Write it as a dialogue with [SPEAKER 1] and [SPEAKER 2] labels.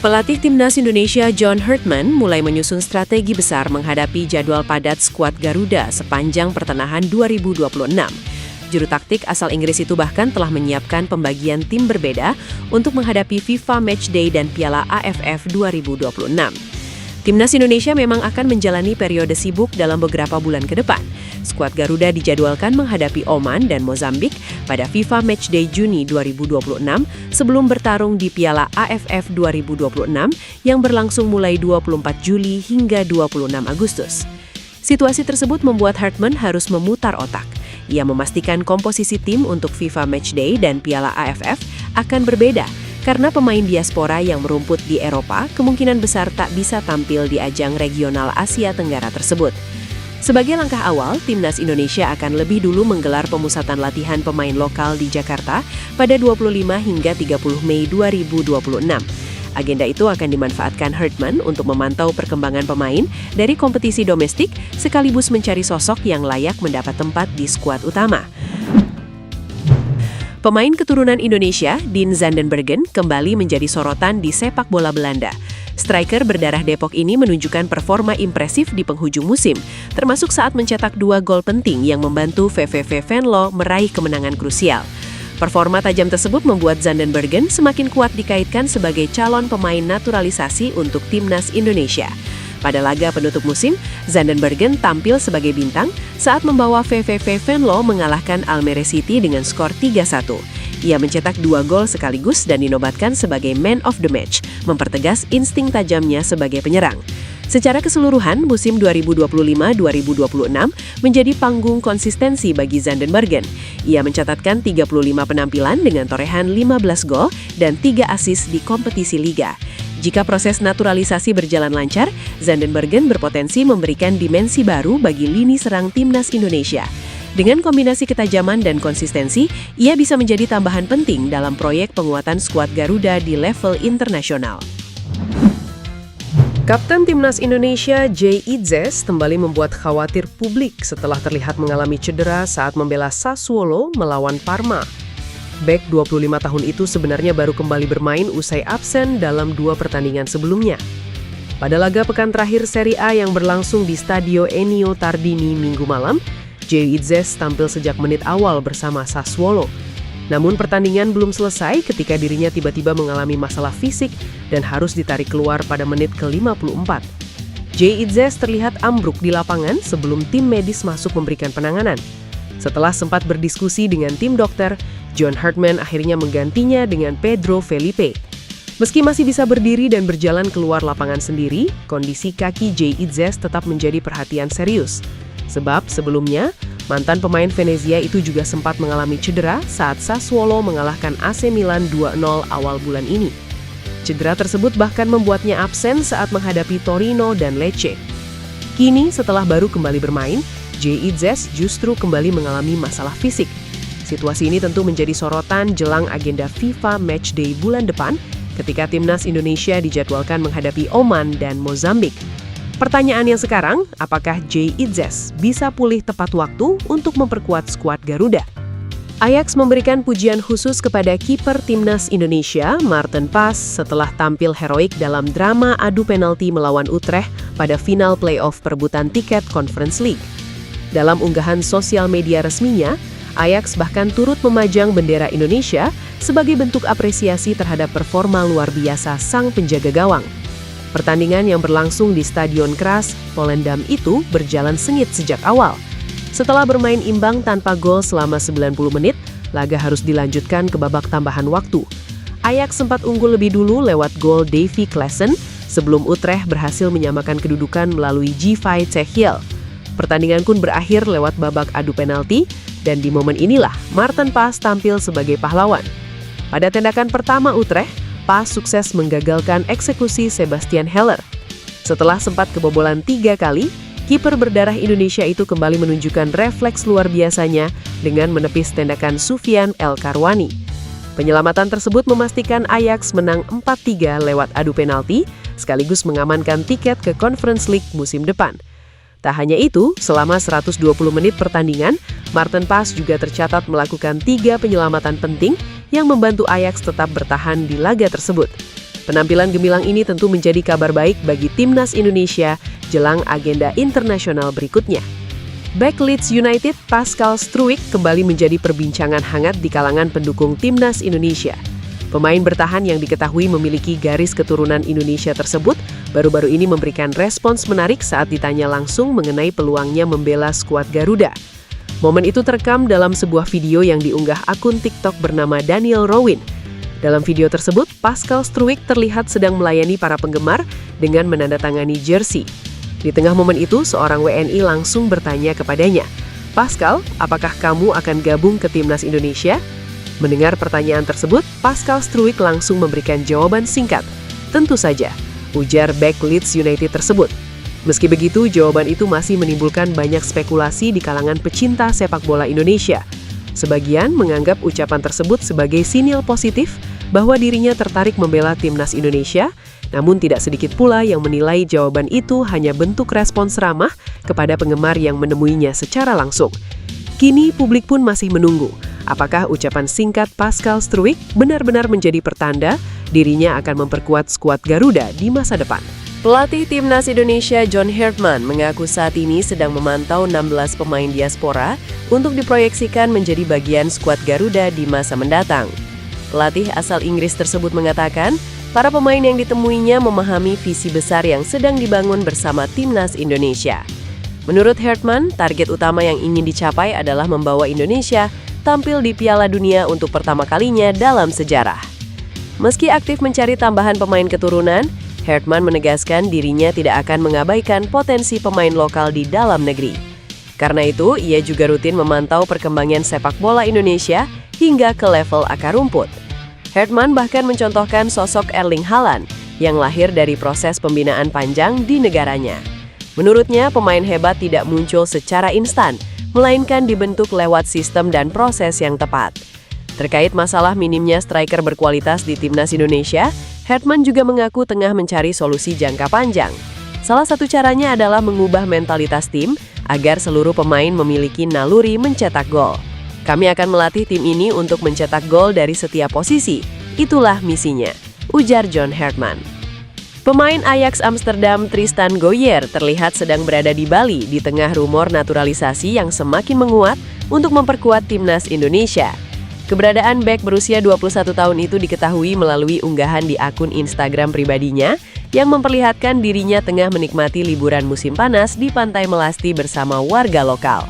[SPEAKER 1] Pelatih Timnas Indonesia John Herdman mulai menyusun strategi besar menghadapi jadwal padat skuad Garuda sepanjang pertengahan 2026. Juru taktik asal Inggris itu bahkan telah menyiapkan pembagian tim berbeda untuk menghadapi FIFA Matchday dan Piala AFF 2026. Timnas Indonesia memang akan menjalani periode sibuk dalam beberapa bulan ke depan. Skuad Garuda dijadwalkan menghadapi Oman dan Mozambik pada FIFA Matchday Juni 2026 sebelum bertarung di Piala AFF 2026 yang berlangsung mulai 24 Juli hingga 26 Agustus. Situasi tersebut membuat Herdman harus memutar otak. Ia memastikan komposisi tim untuk FIFA Matchday dan Piala AFF akan berbeda karena pemain diaspora yang merumput di Eropa kemungkinan besar tak bisa tampil di ajang regional Asia Tenggara tersebut. Sebagai langkah awal, Timnas Indonesia akan lebih dulu menggelar pemusatan latihan pemain lokal di Jakarta pada 25 hingga 30 Mei 2026. Agenda itu akan dimanfaatkan Herdman untuk memantau perkembangan pemain dari kompetisi domestik sekaligus mencari sosok yang layak mendapat tempat di skuad utama. Pemain keturunan Indonesia, Dean Zandenbergen, kembali menjadi sorotan di sepak bola Belanda. Striker berdarah Depok ini menunjukkan performa impresif di penghujung musim, termasuk saat mencetak 2 gol penting yang membantu VVV Venlo meraih kemenangan krusial. Performa tajam tersebut membuat Zandenbergen semakin kuat dikaitkan sebagai calon pemain naturalisasi untuk Timnas Indonesia. Pada laga penutup musim, Zandenbergen tampil sebagai bintang saat membawa VVV Venlo mengalahkan Almere City dengan skor 3-1. Ia mencetak 2 gol sekaligus dan dinobatkan sebagai Man of the Match, mempertegas insting tajamnya sebagai penyerang. Secara keseluruhan, musim 2025-2026 menjadi panggung konsistensi bagi Zandenbergen. Ia mencatatkan 35 penampilan dengan torehan 15 gol dan 3 assist di kompetisi liga. Jika proses naturalisasi berjalan lancar, Zandenbergen berpotensi memberikan dimensi baru bagi lini serang Timnas Indonesia. Dengan kombinasi ketajaman dan konsistensi, ia bisa menjadi tambahan penting dalam proyek penguatan skuad Garuda di level internasional. Kapten Timnas Indonesia Jay Idzes kembali membuat khawatir publik setelah terlihat mengalami cedera saat membela Sassuolo melawan Parma. Bek 25 tahun itu sebenarnya baru kembali bermain usai absen dalam 2 pertandingan sebelumnya. Pada laga pekan terakhir Serie A yang berlangsung di Stadio Ennio Tardini Minggu malam, Jay Idzes tampil sejak menit awal bersama Sassuolo. Namun pertandingan belum selesai ketika dirinya tiba-tiba mengalami masalah fisik dan harus ditarik keluar pada menit ke-54. Jay Idzes terlihat ambruk di lapangan sebelum tim medis masuk memberikan penanganan. Setelah sempat berdiskusi dengan tim dokter, John Herdman akhirnya menggantinya dengan Pedro Felipe. Meski masih bisa berdiri dan berjalan keluar lapangan sendiri, kondisi kaki Jay Idzes tetap menjadi perhatian serius. Sebab sebelumnya, mantan pemain Venezia itu juga sempat mengalami cedera saat Sassuolo mengalahkan AC Milan 2-0 awal bulan ini. Cedera tersebut bahkan membuatnya absen saat menghadapi Torino dan Lecce. Kini setelah baru kembali bermain, Jay Idzes justru kembali mengalami masalah fisik. Situasi ini tentu menjadi sorotan jelang agenda FIFA Matchday bulan depan ketika Timnas Indonesia dijadwalkan menghadapi Oman dan Mozambik. Pertanyaannya sekarang, apakah Jay Idzes bisa pulih tepat waktu untuk memperkuat skuad Garuda? Ajax memberikan pujian khusus kepada kiper Timnas Indonesia, Maarten Pas, setelah tampil heroik dalam drama adu penalti melawan Utrecht pada final playoff perebutan tiket Conference League. Dalam unggahan sosial media resminya, Ajax bahkan turut memajang bendera Indonesia sebagai bentuk apresiasi terhadap performa luar biasa sang penjaga gawang. Pertandingan yang berlangsung di Stadion Keras, Volendam itu berjalan sengit sejak awal. Setelah bermain imbang tanpa gol selama 90 menit, laga harus dilanjutkan ke babak tambahan waktu. Ajax sempat unggul lebih dulu lewat gol Davy Klaassen sebelum Utrecht berhasil menyamakan kedudukan melalui Gvi Tjehiel. Pertandingan pun berakhir lewat babak adu penalti, dan di momen inilah Maarten Pas tampil sebagai pahlawan. Pada tendakan pertama Utrecht, Pas sukses menggagalkan eksekusi Sebastian Haller. Setelah sempat kebobolan 3 kali, kiper berdarah Indonesia itu kembali menunjukkan refleks luar biasanya dengan menepis tendakan Sufyan El Karwani. Penyelamatan tersebut memastikan Ajax menang 4-3 lewat adu penalti, sekaligus mengamankan tiket ke Conference League musim depan. Tak hanya itu, selama 120 menit pertandingan, Maarten Pas juga tercatat melakukan 3 penyelamatan penting yang membantu Ajax tetap bertahan di laga tersebut. Penampilan gemilang ini tentu menjadi kabar baik bagi timnas Indonesia jelang agenda internasional berikutnya. Bek Leeds United Pascal Struijk kembali menjadi perbincangan hangat di kalangan pendukung timnas Indonesia. Pemain bertahan yang diketahui memiliki garis keturunan Indonesia tersebut baru-baru ini memberikan respons menarik saat ditanya langsung mengenai peluangnya membela skuad Garuda. Momen itu terekam dalam sebuah video yang diunggah akun TikTok bernama Daniel Rowin. Dalam video tersebut, Pascal Struijk terlihat sedang melayani para penggemar dengan menandatangani jersey. Di tengah momen itu, seorang WNI langsung bertanya kepadanya, "Pascal, apakah kamu akan gabung ke timnas Indonesia?" Mendengar pertanyaan tersebut, Pascal Struijk langsung memberikan jawaban singkat. "Tentu saja," ujar bek Leeds United tersebut. Meski begitu, jawaban itu masih menimbulkan banyak spekulasi di kalangan pecinta sepak bola Indonesia. Sebagian menganggap ucapan tersebut sebagai sinyal positif bahwa dirinya tertarik membela timnas Indonesia, namun tidak sedikit pula yang menilai jawaban itu hanya bentuk respons ramah kepada penggemar yang menemuinya secara langsung. Kini publik pun masih menunggu, apakah ucapan singkat Pascal Struijk benar-benar menjadi pertanda dirinya akan memperkuat skuad Garuda di masa depan. Pelatih timnas Indonesia John Hartman mengaku saat ini sedang memantau 16 pemain diaspora untuk diproyeksikan menjadi bagian skuad Garuda di masa mendatang. Pelatih asal Inggris tersebut mengatakan, para pemain yang ditemuinya memahami visi besar yang sedang dibangun bersama timnas Indonesia. Menurut Hartman, target utama yang ingin dicapai adalah membawa Indonesia tampil di Piala Dunia untuk pertama kalinya dalam sejarah. Meski aktif mencari tambahan pemain keturunan, Hartman menegaskan dirinya tidak akan mengabaikan potensi pemain lokal di dalam negeri. Karena itu, ia juga rutin memantau perkembangan sepak bola Indonesia hingga ke level akar rumput. Hartman bahkan mencontohkan sosok Erling Haaland yang lahir dari proses pembinaan panjang di negaranya. Menurutnya, pemain hebat tidak muncul secara instan, melainkan dibentuk lewat sistem dan proses yang tepat. Terkait masalah minimnya striker berkualitas di timnas Indonesia, Hartman juga mengaku tengah mencari solusi jangka panjang. Salah satu caranya adalah mengubah mentalitas tim agar seluruh pemain memiliki naluri mencetak gol. "Kami akan melatih tim ini untuk mencetak gol dari setiap posisi. Itulah misinya," ujar John Hartman. Pemain Ajax Amsterdam Tristan Gooijer terlihat sedang berada di Bali di tengah rumor naturalisasi yang semakin menguat untuk memperkuat timnas Indonesia. Keberadaan bek berusia 21 tahun itu diketahui melalui unggahan di akun Instagram pribadinya yang memperlihatkan dirinya tengah menikmati liburan musim panas di Pantai Melasti bersama warga lokal.